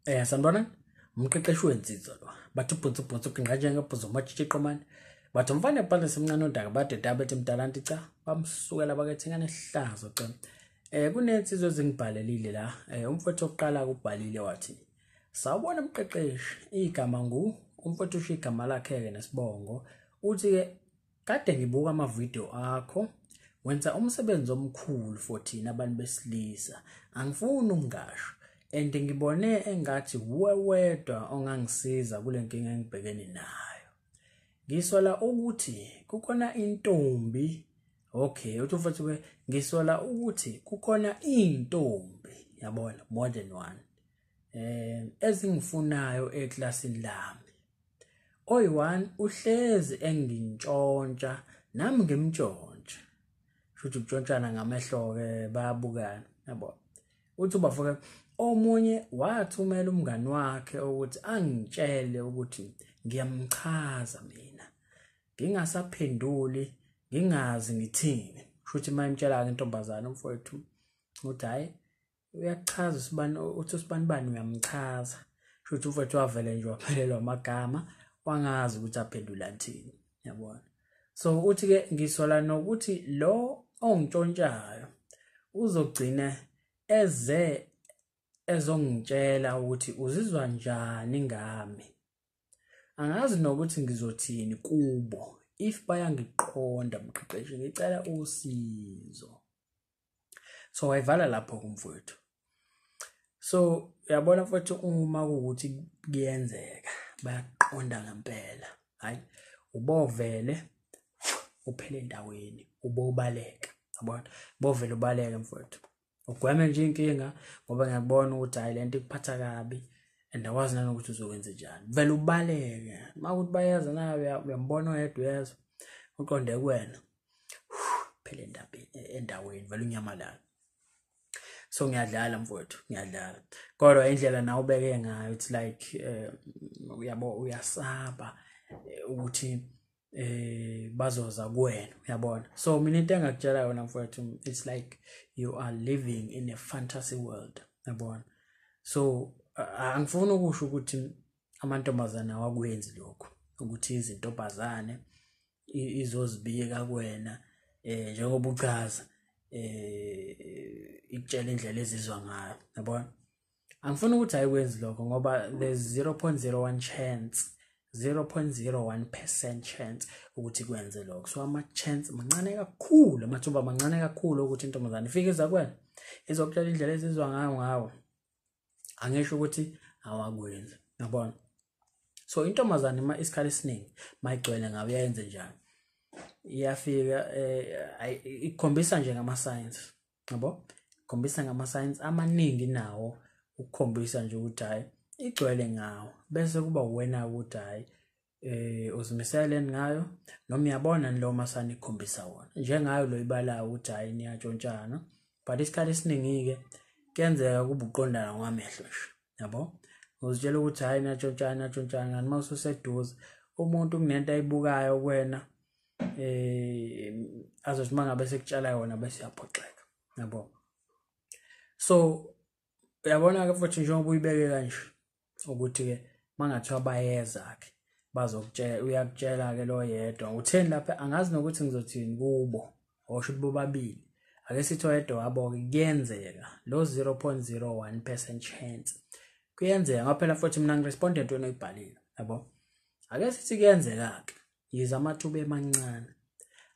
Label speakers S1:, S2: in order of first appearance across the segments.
S1: Sanibona, umqeqeshi wensizwa lo. Bathi ubhunzu kungaje ngebhuzu matshitshi qomane. Bathi umfana ebhale semncane uDaka bade dabethi mdalanti cha. Bamsukela bakethi ngane hlazo ce. Kunensizwe ezingibhalelile la. Umfowethu oqala ukubhalile wathi, "Sawubona umqeqeshi, igama umfowethu usho igama lakhe ke nesibongo. Uthi ke kade ngibuka ama-video akho. Wenza umsebenzi omkhulu for thina abantu besilisa. Angifuni umngasho. And ngibone engathi wedwa ongangisiza kule nkinga engibhekene nayo. Ngisola ukuthi kukhona intombi, okay, uthi futhi ke ngisola ukuthi kukhona intombi, yabona, more than one. Ezingifunayo eklasini lami. Oyi-one uhlezi engintshontsha nami ngimtshontsha. Futhi ukutshontsana ngamehlo ke bayabukana, yabona. Uthi bafoke omunye wathumela umngani wakhe ukuthi angitshele ukuthi ngiyamchaza mina. Ngingasaphenduli, ngingazi ngithini. Futhi mayimtshela intombazana umfowethu uthi hayi uyachaza usibani, uthi usibani uyamchaza. Futhi umfowethu wavele nje waphelelwa amagama wangazi ukuthi aphendula thini, yabona. So uthi ke ngisola nokuthi lo ongitshontshayo uzogcina ezongitshela ukuthi uzizwa njani ngami. Angazi nokuthi ngizothini kubo if bayangiqonda mqeqeshi, ngicela usizo. So wayivala lapho kumfowethu. So uyabona mfowethu, uma kuukuthi kuyenzeka bayaqonda ngempela, hayi ubovele uphele endaweni, ubobaleka, yabona, bovele ubaleke mfowethu. Ugweme nje inkinga ngoba ngiyabona ukuthi hayi lento ikuphatha kabi and awazi nanokuthi uzokwenza njani. Vele ubaleke. Makuthi bayeza nawe uyambona oyedwa yezwa uqonde kuwena. Phela endaweni vele unyamalala. So ngiyadlala mfowethu, ngiyadlala. Kodwa indlela nawe ubeke ngayo it's like uyabo uyasaba ukuthi bazoza kuwena, uyabona. So mina into engakutshela yona mfowethu, it's like you are living in a fantasy world, yabona. So angifuni ukusho ukuthi amantombazana awakwenzi lokho, ukuthi izintombazane izozibika kuwena njengoba uchaza ikutshela indlela ezizwa ngayo, yabona. Angifuni ukuthi ayikwenzi lokho ngoba there's 0.01 chance, 0.01% chance ukuthi kwenze lokho. So ama-chance mancane kakhulu, amathuba mancane kakhulu ukuthi intombazane ifike iza kuwena izokutshela indlela ezizwa ngayo. Angisho ukuthi awakwenzi, yabona. So intombazane isikhathi esiningi mayigcwele ngabe yenze njani, iyafika ikhombisa nje ngama-signs, yabo. Ikhombisa ngama-signs amaningi nawo ukukhombisa nje ukuthi hayi igcwele ngawo, bese kuba wena ukuthi hayi uzimisele ngayo noma uyabona lo masana ikhombisa wona njengayo lo ibalayo ukuthi hayi niyatshontshana. But isikhathi esiningi ke kuyenzeka kuba uqondana ngamehlo nje, yabo. Uzitshela ukuthi hayi niyatshontshana noma ususeduze umuntu kunento ayibukayo kuwena azothi mangabe sekutshela yona bese yaphoxeka, yabo. So uyabona ke futhi njengoba uyibeke kanje ukuthi ke mangathiwa bayeza ke bazokutshela, uyakutshela ke lo yedwa utheni lapha, angazi nokuthi ngizothini kubo osho bobabili. Ake sithi oyedwa wabo ke kuyenzeka lo 0.01% chance kuyenzeka ngaphela futhi mina ngirespondent wena oyibhalile, yabo. Ake sithi kuyenzeka ke yiza amathuba emancane.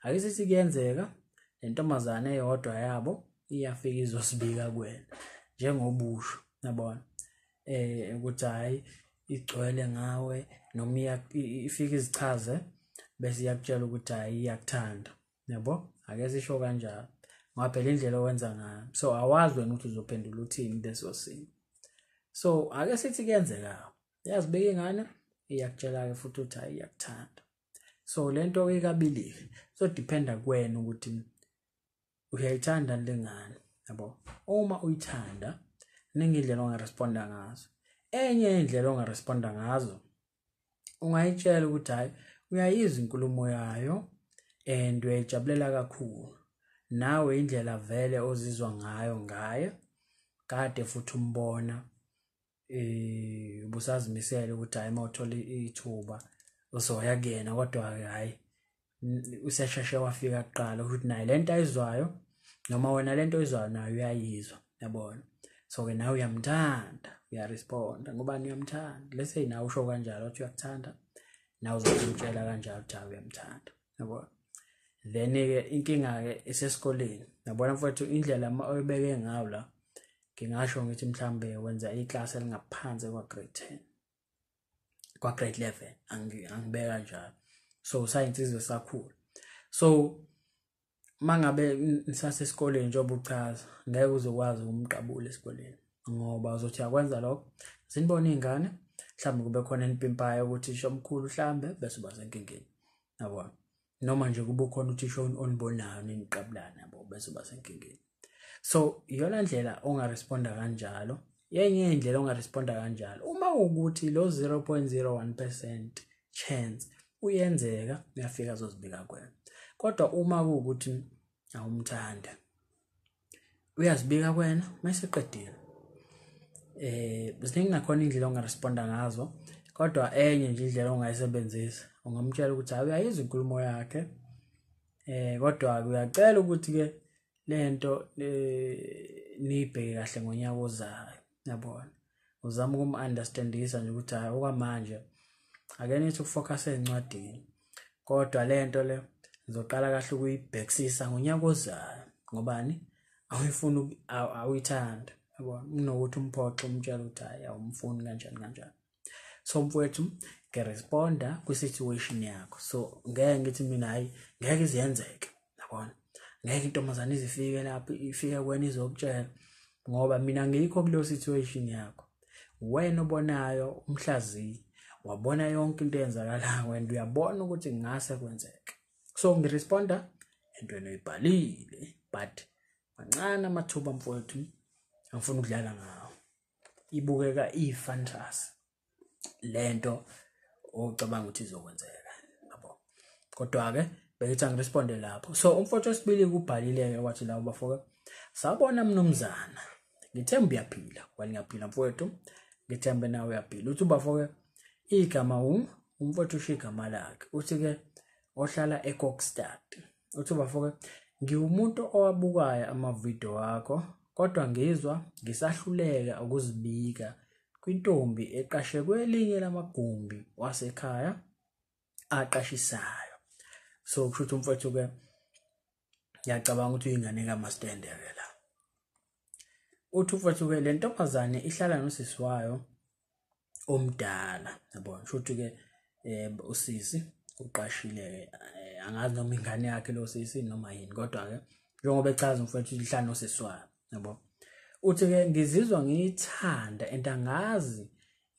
S1: Ake sithi kuyenzeka lentombazane eyodwa yabo iyafika izosibika kuwena njengobusho, yabona. Ukuthi hayi igcwele ngawe noma ifika izichaze bese iyakutshela ukuthi hayi iyakuthanda, yabo. Ake sisho kanjalo ngoba phela indlela owenza ngayo. So awazi wena ukuthi uzophendula uthini leso simo. So ake sithi kuyenzeka yazibeka ingane iyakutshela ke futhi ukuthi hayi iyakuthanda. So lento ke kabili so dependa kuwena ukuthi uyayithanda lengane, yabo. Uma uyithanda ningi indlela ongaresponda ngazo. Enye indlela ongaresponda ngazo ungayitshela ukuthi hayi uyayizwa inkulumo yayo and uyayijabulela kakhulu. Nawe indlela vele ozizwa ngayo ngaye kade futhi umbona busazimisela ukuthi hayi mawuthola ithuba uzoya kuyena kodwa hayi usesheshe wafika kuqala ukuthi naye lento ayizwayo noma wena lento oyizwayo nayo uyayizwa yabona so ke nawe uyamthanda uyaresponda ngoba uyamthanda let's say nawe usho kanjalo uthi uyakuthanda nawe uzomtshela kanjalo ukuthi uyamthanda yabona then ke inkinga ke isesikoleni yabona mfowethu indlela oyibeke ngayo la ngingasho ngithi mhlambe wenza iclass elingaphansi kwa grade 10 kwa grade 11 angibeka kanjalo so science izosakhula so mangabe nisasesikoleni njengoba uchaza ngeke uzokwazi ukumqabula esikoleni ngoba uzothi yakwenza lokho sinibona izingane mhlawumbe kube khona enipimpayo ukuthi isho omkhulu hlambe bese basenkingeni yabona noma nje kube khona uthisha onibonayo neniqabulana yabo bese basenkingeni so iyona ndlela ongaresponda kanjalo yenye indlela ongaresponda kanjalo uma ukuthi lo 0.01% chance uyenzeka uyafika azozibika kwena kodwa uma kuukuthi awumthanda uyazibika kwena mayiseqedile ziningi nakhona indlela ongaresponda ngazo kodwa enye nje indlela ongayisebenzisa ungamtshela ukuthi uyayizwa inkulumo yakhe kodwa uyacela ukuthi ke lento nibheke kahle ngonyaka ozayo yabona uzama ukum-understandisa nje ukuthi hayi okwamanje ake nithi ukufocus ezincwadini kodwa lento le ngizoqala kahle ukuyibhekisisa ngonyaka ozayo ngobani awuyifuni awuyithanda yabona unokuthi umphoxe umtshela ukuthi hayi awumfuni kanjani so mfowethu ngeresponda kwi-situation yakho so ngeke ngithi mina hayi ngeke iziyenzeke yabona ngeke intombazane izifike lapho ifika kwena izokutshela ngoba mina ngikho kuleyo situation yakho wena obonayo umhlaziyi wabona yonke into eyenzakalayo wena uyabona ukuthi ngase kwenzeke so ngiresponda entweni oyibhalile but mancane amathuba mfowethu angifuna ukudlala ngawo ibukeka ifantasy lento ocabanga ukuthi izokwenzeka yabo kodwa ke beyithi angiresponde lapho so umfowethu wesibili kubhalile ke wathi la bafoko sabona mnumzana ngithemba uyaphila kwani ngiyaphila mfowethu ngithembe nawe uyaphila uthi bafoko igama umfowethu usho igama lakhe uthi ke ohlala eKokstad uthi bafoko ngiwumuntu owabukayo amavideo wakho kodwa ngizwa ngisahluleka ukuzibika kwintombi eqashe kwelinye lamagumbi wasekhaya aqashisayo so kusho ukuthi umfowethu ke ngiyacabanga ukuthi uyingane kaMastendeke la uthi umfowethu ke le ntombazane ihlala nosisi wayo omdala yabona kusho ukuthi ke usisi uqashile angazi noma ingane yakhe lo sisi noma yini kodwa ke njengoba echaza umfowethu ihlala nosisi wayo yabo uthi ke ngizizwa ngiyithanda entangazi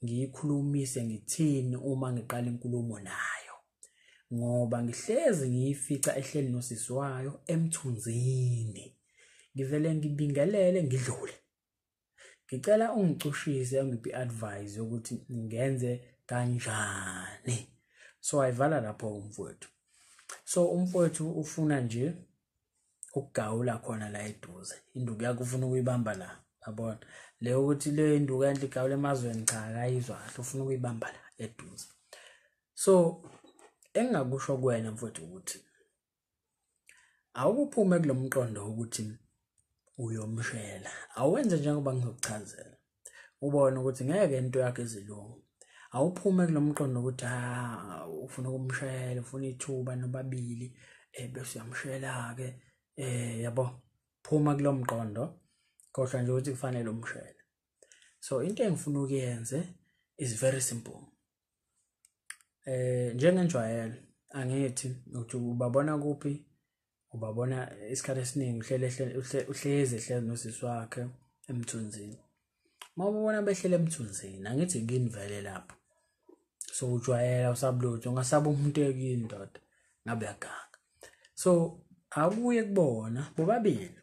S1: ngiyikhulumise ngithini uma ngiqala inkulumo nayo ngoba ngihlezi ngiyifica ehleli nosisi wayo emthunzini ngivele ngibingelele ngidlule ngicela ungicushise ungiphi advice ukuthi ngenze kanjani so ayivala lapho umfowethu so umfowethu ufuna nje ukugawula khona la eduze induku yakho ufuna ukuyibamba la yabona le ukuthi le induku enhle igawule emazweni cha akayizwa kahle ufuna ukuyibamba la eduze so engakusho kuwena mfowethu ukuthi awukuphume kulomqondo ukuthi uyomshela awenze njengoba ngizokuchazela ubone ukuthi ngeke into yakhe izilungu awuphume kulomqondo ukuthi ufuna ukumshela ufuna ithuba nobabili bese uyamshela ke yabo phuma kulomqondo kodwa nje ukuthi kufanele umshele so into engifuna ukuyenze is very simple njengenjwayelo angithi ukuthi ubabona kuphi ubabona isikhathi esiningi uhlezi nosisi wakhe emthunzini mawubona behlele emthunzini angithi kini vele lapho so ujwayela usabulutho ungasaba umuntu ekini ndoda ngabe yaganga so akuye kubona bobabili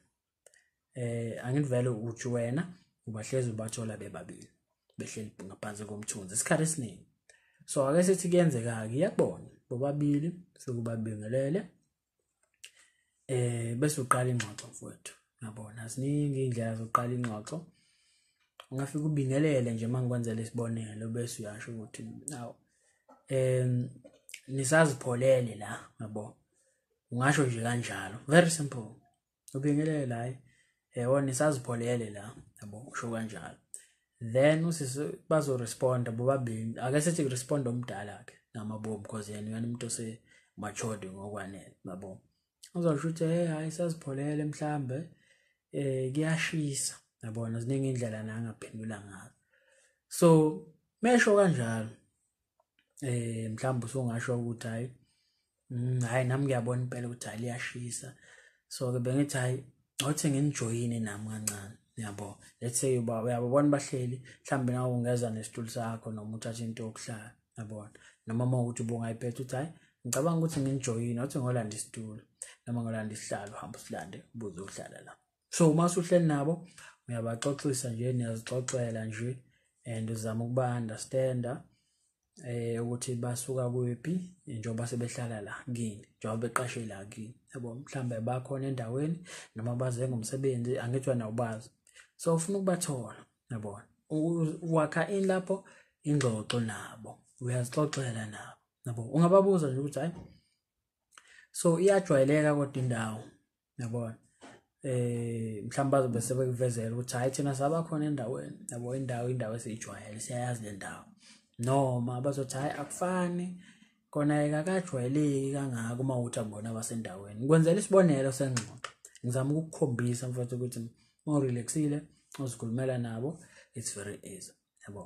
S1: angithi vele uthi wena ubahlezi ubathola bebabili behleli ngaphansi komthunzi isikhathi esiningi so ake sithi kuyenzeka ke iyakubona bobabili sekubabingelele bese uqala ingxoxo mfowethu yabona siningi indlela zokuqala ingxoxo ungafika ubingelele nje mangikwenzela isibonelo bese uyasho ukuthi naw nisazipholele la yabo ungasho nje kanjalo very simple ubingelele la wona nisazipholele la yabo usho kanjalo then usise bazo respond bobabili ake sithi respond omdala ke namabomu because yena umuntu ose matured ngokwanele yabo uzosho ukuthi hayi sazipholele mhlambe kuyashisa yabona ziningi indlela la ngaphendula ngazo so mesho kanjalo mhlambe usungasho ukuthi hayi nami ngiyabona impela ukuthi aliyashisa so ke bengithi hayi awuthi nginjoyine nami kancane yabo let's say uyabona bahleli mhlambe nawe ungeza nesitulo sakho noma uthatha into yokuhlala yabona noma mawukuthi ubungayiphethe uthi hayi ngicabanga ukuthi nginjoyine awuthi ngolanda isitulo noma ngolanda isihlalo hamba usilande ubuze uhlala la so uma usuhleli nabo uyabaxoxisa nje niyazixoxela nje and uzama ukuba understanda ukuthi basuka kuphi njengoba sebehlala la kini njengoba beqashe la kini yabo mhlambe bakhona endaweni noma baze ngomsebenzi angithwa nawubazi so ufuna ukubathola yabona wakha in lapho ingxoxo nabo uyazixoxela nabo yabo ungababuza nje ukuthi hayi so iyajwayeleka kodwa indawo yabona mhlawumbe bazobe sebekuvezela ukuthi hayi thina sabakhona endaweni yabo indawo esiyijwayele siyayazi le ndawo noma bazothi hayi akufani kona ekakajwayeleki kangaka uma uthi abona abasendaweni ngikwenzela isibonelo sengxoxo ngizama ukukukhombisa mfowethu ukuthi relaxile uzikhulumela nabo it's very easy yabo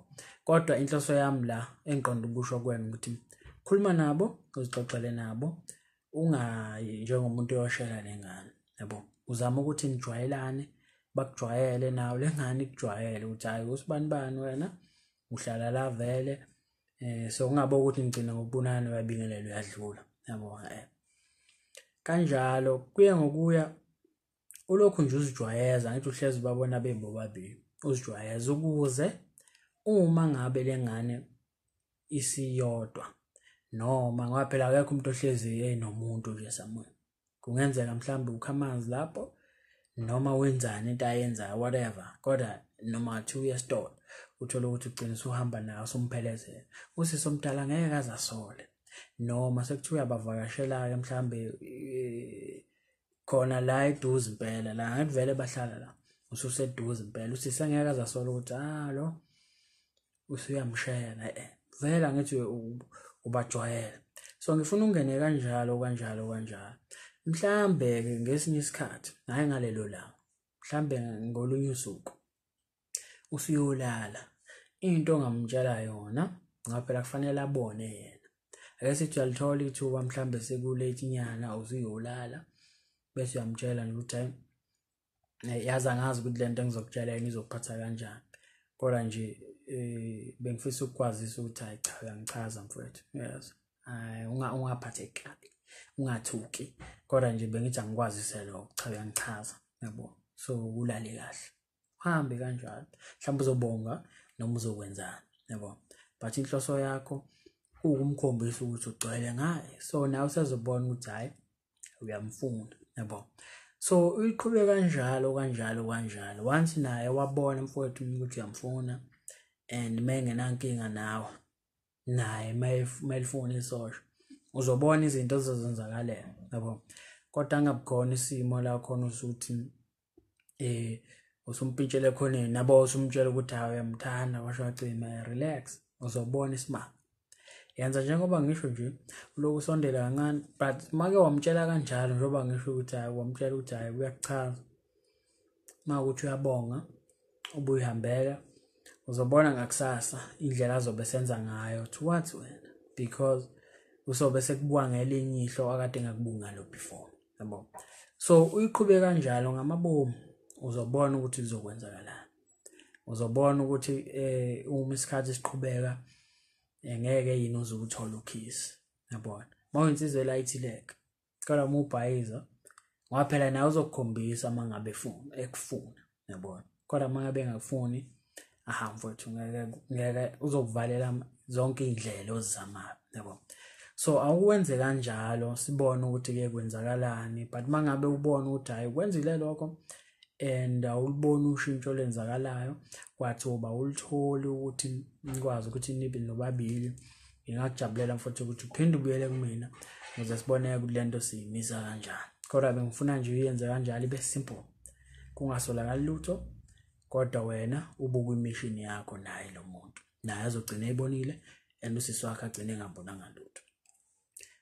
S1: kodwa inhloso yami la engiqonda ukusho kwena ukuthi khuluma nabo uzixoxele nabo ungayi njengomuntu oyoshela nengane yabo uzama ukuthi nijwayelane bakujwayele nawe lengane ikujwayele ukuthi hayi usibani wena uhlala la vele so ungabe ukuthi ngicina ngokubonana uyabingelela uyadlula yabo kanjalo kuye ngokuya ulokhu nje uzijwayeza ngithi uhlezi babona bebobabili uzijwayeza ukuze uma ngabe lengane isiyodwa noma ngaphela akekho umuntu ohlezi nomuntu nje somewhere kungenzeka mhlambe ukhamanzi lapho noma wenzani into ayenza whatever kodwa noma 2 years store uthola ukuthi ugcina uhamba nawe usumphelezela usisi omdala ngeke azasole noma sekuthiwa abavakashela ke mhlambe khona la eduze impela la ngivele bahlala la ususeduze impela usisi ngeke azasole ukuthi lo usuyamshela vela ngithi ubajwayela so ngifuna ungene kanjalo mhlambe ke ngesinye isikhathi hayi ngalelo la mhlambe ngolunye usuku usuyolala into ongamtshela yona ngaphela kufanele abone yena ake sithi uyalithola ithuba mhlambe sekulate inyana usuyolala bese uyamtshela ukuthi yazi angazi ukuthi lento engizokutshela yini izokuphatha kanjani kodwa nje bengifisa ukukwazisa ukuthi hayi cha uyangichaza mfowethu yes ungaphatheki kabi ungathuki kodwa nje bengithi angikwazise lokho cha uyangichaza yabo so ulale kahle uhambe kanjalo mhlawumbe uzobonga noma uzokwenzana yabo but inhloso yakho ukumkhombisa ukuthi ugcwele ngaye so nawe usezobona ukuthi hayi uyamfuna yabo so uyiqhubeka kanjalo once naye wabona mfowethu ukuthi uyamfuna and mengenankinga naye mayifuna isosho uzobona izinto ezizenzakalela yabo kodwa angabukhona isimo la khona usuthi usumpintshele khona nabo usumtshela ukuthi hayi uyamthanda washo wacima relax uzobona isimanga yenza njengoba ngisho nje uloku usondela kancane but make wamtshela kanjalo njengoba ngisho ukuthi hayi wamtshela ukuthi hayi uyachaza makuthi uyabonga ubuyihambela uzobona ngakusasa indlela azobe senza ngayo towards wena because usobe sekubuka ngelinye ihlo akade ngakubunga lo before yabo so uyiqhubeka kanjalo ngamabomu uzobona ukuthi kuzokwenzakalana uzobona ukuthi uma isikhathi siqhubeka ngeke yini uzukuthola ukhisi yabona mawuyinsizwe layithileka kodwa mubhayiza ngaphela nawe uzokukhombisa mangabe ekufuna yabona kodwa mangabe engakufuni aha mfowethu ngeke uzokuvalela zonke indlela ozizamayo yabo so awuwenze kanjalo sibone ukuthi ke kwenzakalani but mangabe ubona ukuthi hayi kwenzile lokho and awulibona ushintsho lenzakalayo kwathuba ulitholi ukuthi nikwazi ukuthi nibe nobabili, ngingakujabulela mfowethu ukuthi uphinde ubuyele kumina ukuze sibone ukuthi lento siyimisa kanjani. Kodwa bengifuna nje uyenze kanjalo ibe simple, kungasolakali lutho, kodwa wena ubuka imission yakho naye lo muntu, naye azogcina ebonile and usisi wakhe agcine engabonanga lutho.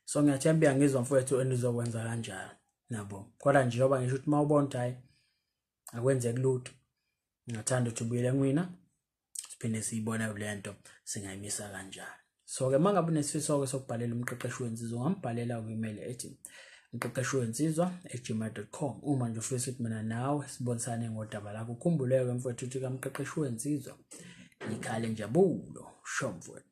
S1: So ngiyathemba ngizwa mfowethu endizokwenza kanjalo nabo. Kodwa nje yoba ngisho ukuthi mawubona ukuthi hayi akwenzeki lutho, ngingathanda ukuthi ubuyele kumina siphinde siyibone lento singayimisa kanjani. So ke mangabe unesifiso sokubhalela umqeqeshi wensizwa, ungambhalela ku-email ethi mqeqeshwensizwa@gmail.com. uma nje ufisa ukuthi mina nawe sibonisane ngodaba lakho, ukhumbuleke mfowethu ukuthi kamqeqeshi wensizwa Ngiyiqale injabulo, sho mfowethu.